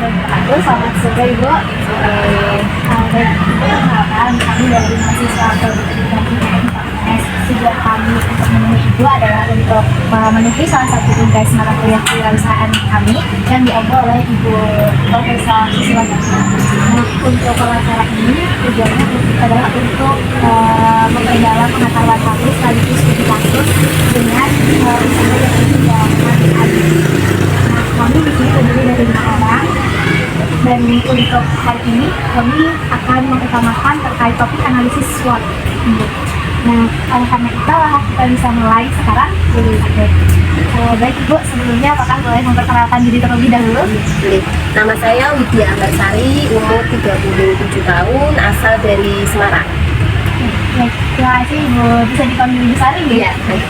wabarakatuh. Selamat sore Ibu. Baik, perkenalkan kami dari mahasiswa Pendidikan IPM UNES. Tujuan kami untuk menemui Ibu adalah untuk memenuhi salah satu tugas mata kuliah kewirausahaan kami yang diobrol oleh Ibu Profesor Susilo Bambang. Nah, untuk wawancara ini tujuannya adalah untuk memperdalam pengetahuan kami sekaligus studi kasus dengan usaha yang sudah kami alami. Kami di sini terdiri dari 5 orang, dan untuk hari ini kami akan mengutamakan terkait topik analisis SWOT. Nah, oleh karena itu kita bisa mulai sekarang. Baik Ibu, sebelumnya apakah boleh memperkenalkan diri terlebih dahulu? Boleh. Nama saya Widya Ambarsari, umur 37 tahun, asal dari Semarang. Baik, terima kasih Ibu. Bisa dipanggil Ibu Sari ya? Iya, baik.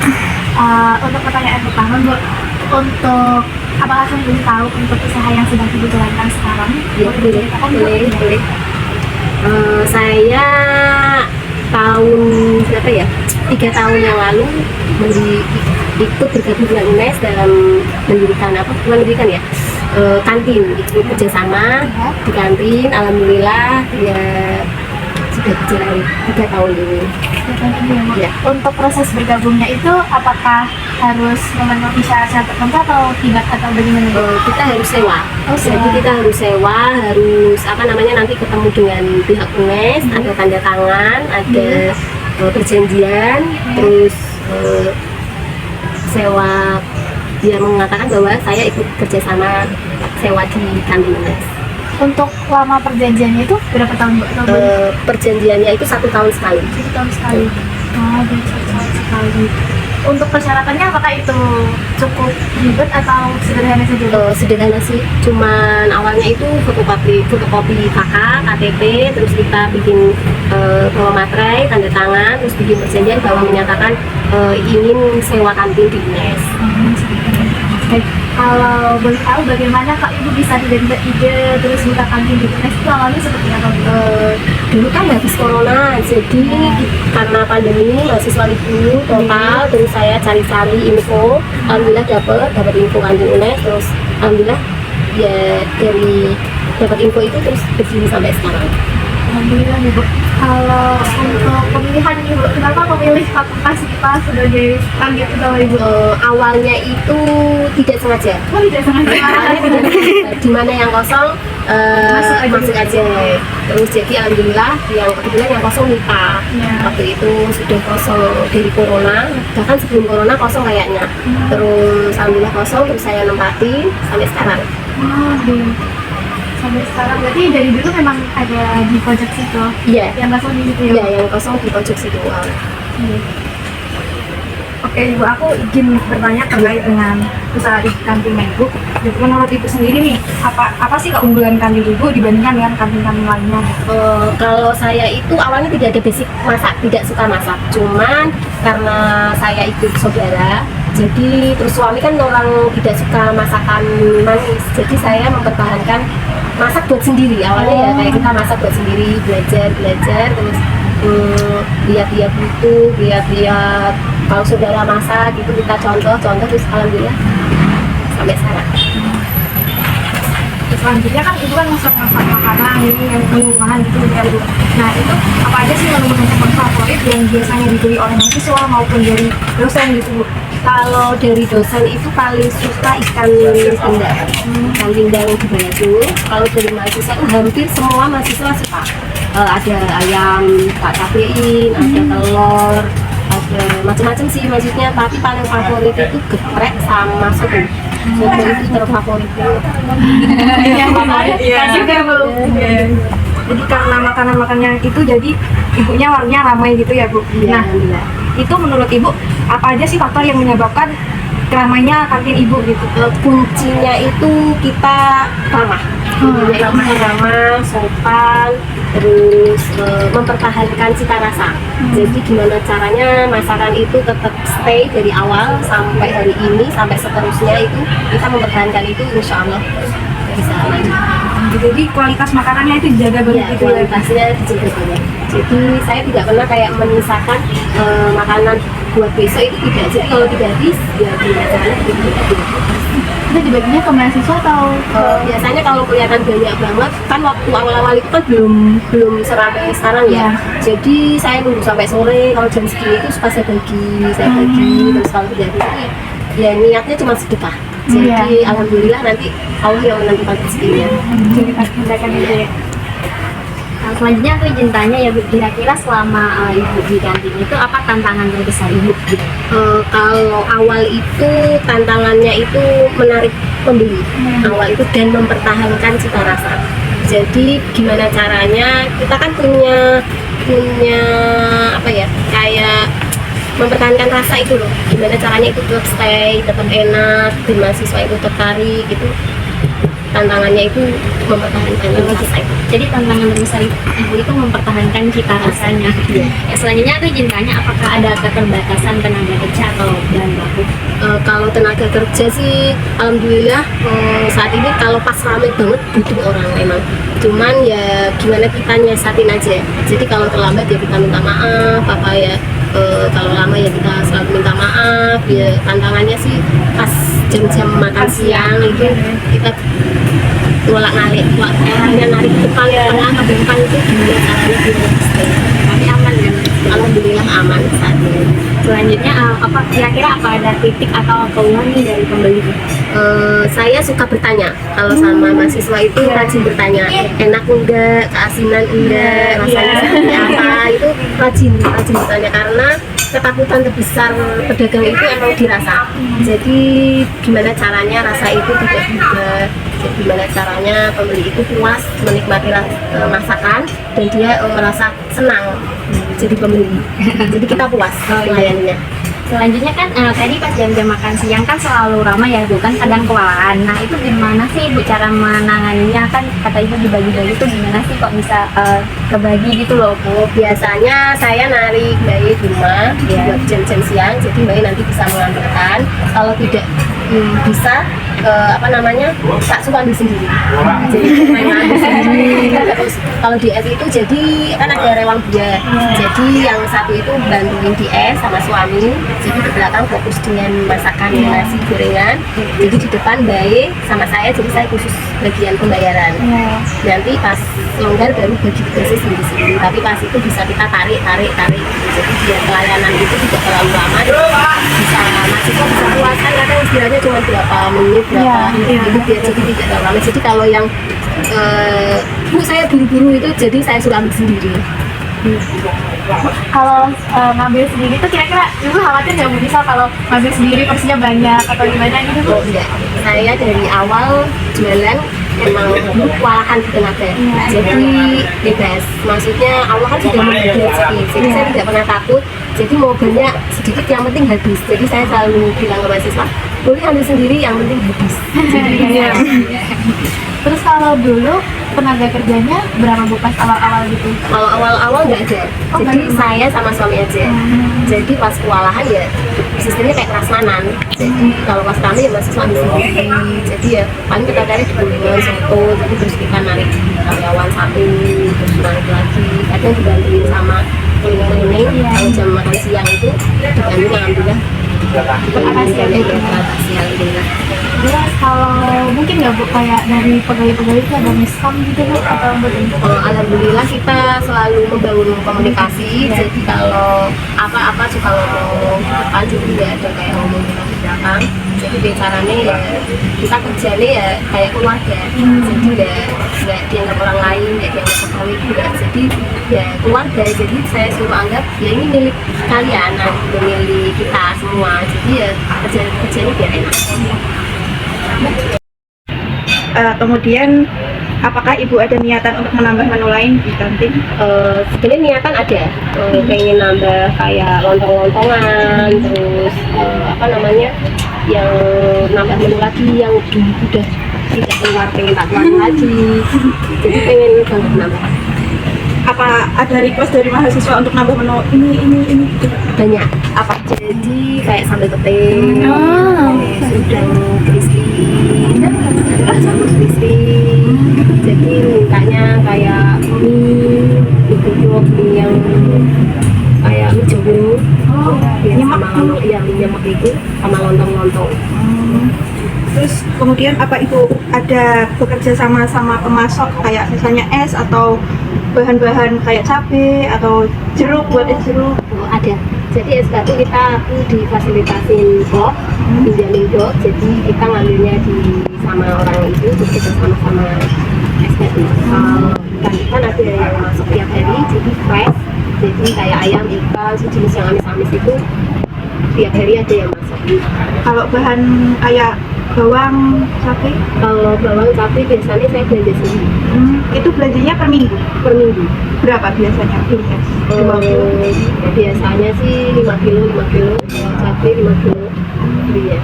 Untuk pertanyaan pertama Bu, untuk apakah kamu boleh tahu untuk usaha yang sedang Ibu jalankan sekarang? Ya, boleh. Saya tahun berapa ya? 3 tahun yang lalu ikut bergabung dengan UNES dalam mendirikan kantin, ikut kerjasama di kantin. Alhamdulillah ya sudah berjalan 3 tahun ini. Ya. Untuk proses bergabungnya itu apakah harus memenuhi syarat-syarat tertentu atau tidak, atau bagaimana? Kita harus sewa. Sewa. Jadi kita harus sewa, harus nanti ketemu dengan pihak UNES, ada tanda tangan, ada perjanjian, terus sewa. Dia mengatakan bahwa saya ikut kerjasama sewa di kantin UNES. Untuk lama perjanjiannya itu berapa tahun Bu? Perjanjiannya itu 1 tahun sekali. 1 tahun sekali. Jadi 1 tahun sekali. Untuk persyaratannya apakah itu cukup ribet atau sederhana saja? Sederhana sih, cuman awalnya itu fotokopi KK, KTP, terus kita bikin bawa materai, tanda tangan, terus bikin perjanjian bahwa menyatakan ingin sewa kantin di UNES. Baik, kalau boleh tahu bagaimana Kak Ibu bisa tiba-tiba ide terus buka kantin di UNES itu awalnya seperti apa? Dulu kan habis corona, jadi karena pandemi mahasiswa libur total, terus saya cari-cari info, alhamdulillah dapat info kantin UNES, terus alhamdulillah ya dari dapat info itu terus berdiri sampai sekarang. Alhamdulillah Ibu. Kalau untuk pemilihan Ibu, kenapa memilih Fakultas IPA sebagai target utama Ibu? Awalnya itu tidak sengaja. Tidak sengaja. Di mana yang kosong masuk aja. Terus jadi alhamdulillah yang kebetulan yang kosong MIPA. Waktu itu sudah kosong dari corona, bahkan sebelum corona kosong kayaknya. Terus alhamdulillah kosong, terus saya nempatin sampai sekarang. Sampai sekarang berarti dari dulu memang ada di pojok situ. Iya. Yang kosong di situ ya? Iya, yang kosong di pojok situ. Oke Ibu, aku izin bertanya terkait dengan usaha kantin Ibu. Menurut Ibu sendiri nih, apa sih keunggulan kantin Ibu dibandingkan dengan kantin-kantin lainnya? Kalau saya itu awalnya tidak ada basic masak, tidak suka masak. Cuman karena saya ikut saudara, jadi terus suami kan orang tidak suka masakan manis, jadi saya mempertahankan masak buat sendiri. Awalnya ya kayak kita masak buat sendiri, belajar terus lihat-lihat buku, lihat-lihat kalau saudara masak gitu, kita contoh terus alhamdulillah sampai sekarang. Selanjutnya kan Ibu kan masak makanan ini yang rumahan gitu ya Bu. Nah itu apa aja sih menu-menu favorit yang biasanya dibeli oleh mahasiswa maupun dari dosen gitu Bu? Kalau dari dosen itu paling suka ikan pindang. Ikan pindang di Batu. Kalau dari mahasiswa itu hampir semua mahasiswa suka. Ada ayam tak cabein, ada telur, ada macam-macam sih maksudnya. Tapi paling favorit itu geprek sama soto. Soto itu terfavorit. Iya juga Bu. Jadi karena makanan-makannya itu jadi ibunya warungnya ramai gitu ya Bu. Nah, itu menurut Ibu apa aja sih faktor yang menyebabkan ramainya kantin Ibu gitu? Kuncinya itu kita ramah, ramah, sopan, terus mempertahankan cita rasa. Jadi gimana caranya masakan itu tetap stay dari awal sampai hari ini, sampai seterusnya itu kita mempertahankan itu, insya Allah bisa lanjut. Jadi kualitas makanannya itu dijaga banget gitu ya? Kualitasnya dijaga banget. Jadi saya tidak pernah kayak menyisakan makanan buat besok itu tidak. Jadi kalau tidak habis ya gimana caranya itu tidak habis. Itu dibaginya ke mahasiswa atau? Biasanya kalau kuliah kelihatan banyak banget kan. Waktu awal-awal itu kan belum seramai sekarang ya. Jadi saya nunggu sampai sore, kalau jam segini itu suka saya bagi terus kalau jadi ya niatnya cuma sedekah. Jadi alhamdulillah nanti Allah yang menentukan rezekinya. Jadi pas mereka gitu ya. Nah, selanjutnya aku izin tanya ya Bu, kira-kira selama Ibu di kantin itu apa tantangan terbesar Ibu gitu? Kalau awal itu tantangannya itu menarik pembeli awal itu dan mempertahankan cita rasa. Jadi gimana caranya, kita kan punya apa ya, kayak mempertahankan rasa itu loh. Gimana caranya itu tetap stay, tetap enak, dan mahasiswa itu tertarik gitu. Tantangannya itu mempertahankan rasa itu. Jadi tantangan terbesar Ibu itu mempertahankan cita rasanya. Ya, selanjutnya aku izin tanya, apakah ada keterbatasan tenaga kerja atau bahan baku? Kalau tenaga kerja sih alhamdulillah saat ini kalau pas rame banget butuh orang memang. Cuman ya gimana kita nyiasatin aja. Jadi kalau terlambat ya kita minta maaf, apa ya kalau lama ya kita selalu minta maaf. Ya tantangannya sih pas jam-jam makan siang itu kita ngalik hanya narik ke depan ke depan itu gimana caranya biar stay. Tapi aman kan? Alhamdulillah aman saat ini. Selanjutnya apa kira-kira apa ada kritik atau keluhan nih dari pembeli? Saya suka bertanya kalau sama mahasiswa itu, rajin bertanya enak enggak, keasinan enggak, rasanya seperti apa, itu rajin bertanya karena ketakutan terbesar pedagang itu emang dirasa. Jadi gimana caranya rasa itu tidak berubah, jadi gimana caranya pembeli itu puas menikmati masakan dan dia merasa senang jadi pembeli. Jadi kita puas melayaninya. Selanjutnya kan tadi pas jam-jam makan siang kan selalu ramai ya Bu, kan kadang kewalahan. Nah itu gimana sih Bu cara menanganinya, kan kata Ibu dibagi-bagi itu gimana sih kok bisa kebagi gitu loh Bu? Biasanya saya narik bayi di rumah buat jam-jam siang, jadi bayi nanti bisa mengantarkan. Kalau tidak bisa tak suka ambil sendiri. Jadi main ambil sendiri. Terus kalau di es itu jadi kan ada rewang buah. Jadi yang satu itu bantuin di es sama suami. Jadi di belakang fokus dengan masakan nasi gorengan. Jadi di depan bayi sama saya, jadi saya khusus bagian pembayaran. Nanti pas longgar baru bagi tugasnya sendiri-sendiri. Tapi pas itu bisa kita tarik. Jadi biar pelayanan itu tidak terlalu lama. Bisa mahasiswa bisa puasan karena istilahnya cuma berapa menit itu biar jadi tidak terlalu lama. Jadi kalau yang Bu saya buru-buru itu jadi saya suruh ambil sendiri. Kalau ngambil sendiri itu kira-kira Ibu khawatir nggak Bu, misal kalau ngambil sendiri porsinya banyak atau gimana gitu Bu? Oh enggak, saya dari awal jualan emang kewalahan di tenaga. Jadi bebas, maksudnya Allah kan sudah memberi rezeki, jadi saya tidak pernah takut. Jadi mau banyak sedikit yang penting habis. Jadi saya selalu bilang ke mahasiswa, boleh ambil sendiri yang penting habis. Terus kalau dulu tenaga kerjanya berapa Bu pas awal-awal gitu? Kalau awal-awal nggak ada, jadi saya sama suami aja. Jadi pas kewalahan ya sistemnya kayak prasmanan. Jadi kalau pas kami ya masih suami sendiri. Jadi ya paling kita cari di Bulungan, Soto, jadi terus kita narik karyawan satu, terus narik lagi. Kadang dibantuin sama keliling-keliling. Kalau jam makan siang itu dibantuin alhamdulillah. Terus kalau mungkin nggak Bu kayak dari pegawai-pegawai itu ada miskam gitu Bu atau alhamdulillah kita selalu membangun komunikasi. Jadi kalau apa-apa suka ngomong di depan, jadi nggak ada kayak ngomong di belakang. Jadi bicaranya ya kita kerjanya ya kayak keluarga. Jadi nggak dianggap orang lain, nggak dianggap pegawai juga. Jadi ya keluarga. Jadi saya suruh anggap ya ini milik kalian, milik kita semua. Jadi ya kerjanya biar enak. Kemudian apakah Ibu ada niatan untuk menambah menu lain di kantin? Sebenarnya niatan ada, pengen nambah kayak lontong-lontongan, terus yang nambah menu lagi yang udah tidak keluar, pengen tak keluar lagi. Jadi pengen nambah. Apa ada request dari mahasiswa untuk nambah menu ini? Banyak. Apa? Jadi kayak sambal petai, udang crispy, jamur crispy. Jadi mintanya kayak mie yang kayak mie jumbo, nyemek sama lontong, iya mie nyemek itu sama lontong-lontong. Terus kemudian apa Ibu ada bekerja sama pemasok kayak misalnya es atau bahan-bahan kayak cabai atau jeruk buat es jeruk? Oh, ada. Jadi es batu aku difasilitasin box, pinjamin box. Jadi kita ngambilnya sama orang itu, terus kita sama-sama es batu. Kan ada yang masuk tiap hari, jadi fresh. Jadi kayak ayam, ikan, sejenis yang amis-amis itu tiap hari ada yang masuk. Kalau bahan kayak bawang, cabai? Kalau bawang cabai biasanya saya belanja sendiri. Itu belanjanya per minggu? Per minggu. Berapa biasanya? Biasanya sih 5 kilo, cabai 5 kilo. Iya.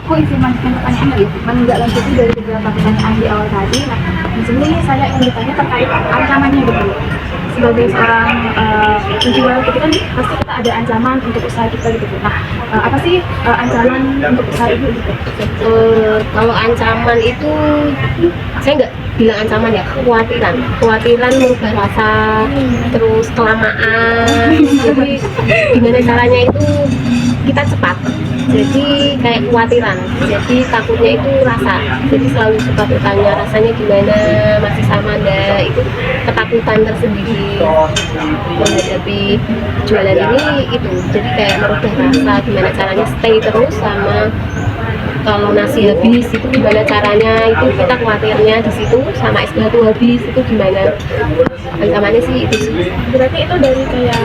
Aku izin melanjutkan pertanyaan ya, menindaklanjuti dari beberapa pertanyaan di awal tadi. Nah, di sini saya ingin bertanya terkait ancamannya gitu. Sebagai seorang penjual gitu kan pasti kita ada ancaman untuk usaha kita gitu. Nah, apa sih ancaman untuk usaha ibu gitu? Kalau ancaman itu saya nggak bilang ancaman ya, kekhawatiran mengubah rasa, terus kelamaan. Jadi gimana caranya itu kita cepat, jadi kayak kekhawatiran, jadi takutnya itu rasa, jadi selalu suka bertanya rasanya gimana, masih sama enggak, itu ketakutan tersendiri menghadapi jualan ini itu. Jadi kayak merubah rasa, gimana caranya stay terus, sama kalau nasi habis itu gimana caranya, itu kita khawatirnya di situ, sama es batu habis itu gimana. Ancamannya sih itu sih. Berarti itu dari kayak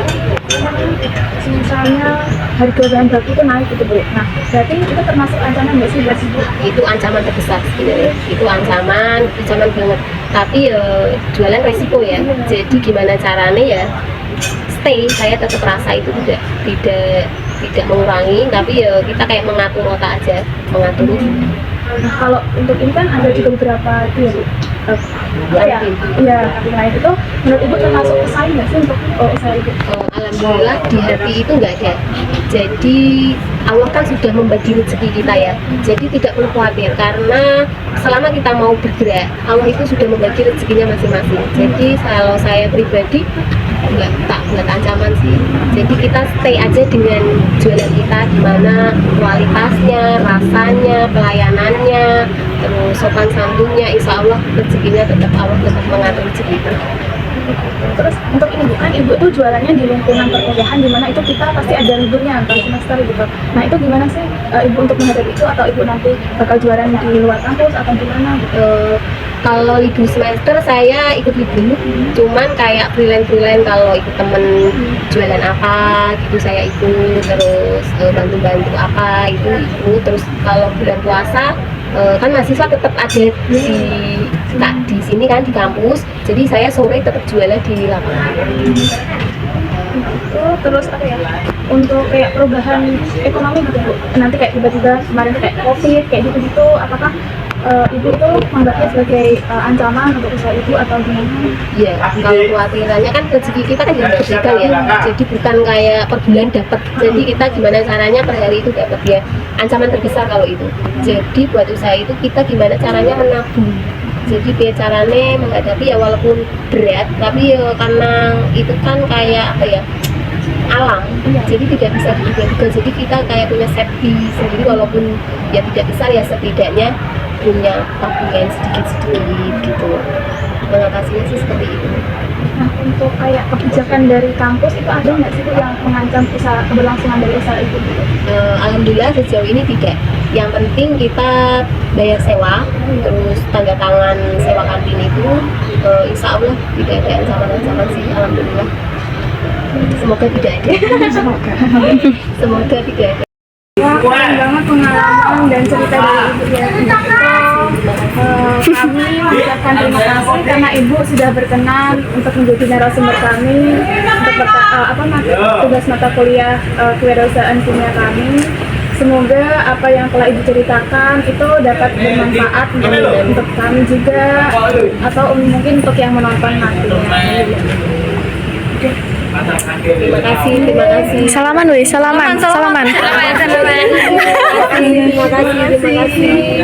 misalnya harga bahan baku itu naik gitu Bu. Nah, berarti itu termasuk ancaman nggak sih buat ibu? Itu ancaman terbesar sebenarnya, itu ancaman banget. Tapi jualan resiko ya, jadi gimana caranya ya stay, saya tetap rasa itu tidak mengurangi, tapi ya kita kayak mengatur otak aja, mengatur. Nah, kalau untuk ini kan ada juga beberapa itu ya Bu. Tapi lain itu menurut ibu termasuk pesaing nggak sih untuk usaha ibu? Alhamdulillah di hati itu nggak ada. Jadi Allah kan sudah membagi rezeki kita ya. Jadi tidak perlu khawatir karena selama kita mau bergerak, Allah itu sudah membagi rezekinya masing-masing. Jadi kalau saya pribadi nggak tak buat ancaman sih. Jadi kita stay aja dengan jualan kita, gimana kualitasnya, rasanya, pelayanannya, terus sopan santunnya, insya Allah rezekinya tetap Allah tetap mengatur rezeki kita. Terus untuk ini bukan ibu tuh jualannya di lingkungan perkuliahan di mana itu kita pasti ada liburnya antar semester gitu. Nah itu gimana sih ibu untuk menghadapi itu, atau ibu nanti bakal jualan di luar kampus atau gimana gitu? Kalau libur semester saya ikut libur, cuman kayak freelance kalau ikut temen jualan apa gitu saya ikut, terus bantu-bantu apa itu ikut. Terus kalau bulan puasa kan mahasiswa tetap ada di sini kan di kampus, jadi saya sore tetap jualan di lapangan. Terus apa ya, untuk kayak perubahan ekonomi gitu Bu, nanti kayak tiba-tiba kemarin kayak COVID kayak gitu-gitu, apakah ibu itu menganggapnya sebagai ancaman untuk usaha ibu atau gimana? Iya, kalau khawatirannya kan rezeki kita kan tidak beda ya, jadi bukan kayak per bulan dapat, jadi kita gimana caranya per hari itu dapat ya. Ancaman terbesar kalau itu. Jadi buat usaha itu kita gimana caranya menabung. Jadi biar caranya menghadapi ya walaupun berat, tapi ya karena itu kan kayak apa ya, alam, jadi tidak bisa diduga-duga. Jadi kita kayak punya safety sendiri, walaupun ya tidak besar ya setidaknya punya tabungan sedikit-sedikit gitu. Mengatasinya sih seperti itu. Nah untuk kayak kebijakan dari kampus itu ada nggak sih Bu yang mengancam usaha keberlangsungan dari usaha itu? Alhamdulillah sejauh ini tidak. Yang penting kita bayar sewa, terus tanda tangan sewa kantin itu, insya Allah tidak ada ancaman-ancaman sih, alhamdulillah. Semoga tidak ada. Semoga tidak ada. Wah, keren banget pengalaman dan cerita dari ibu ya. Kami mengucapkan terima kasih karena ibu sudah berkenan untuk menjadi narasumber kami untuk tugas mata kuliah kewirausahaan kimia kami. Semoga apa yang telah ibu ceritakan itu dapat bermanfaat untuk kami juga, atau mungkin untuk yang menonton nantinya. Terima kasih. Salaman weh, salaman. Terima kasih.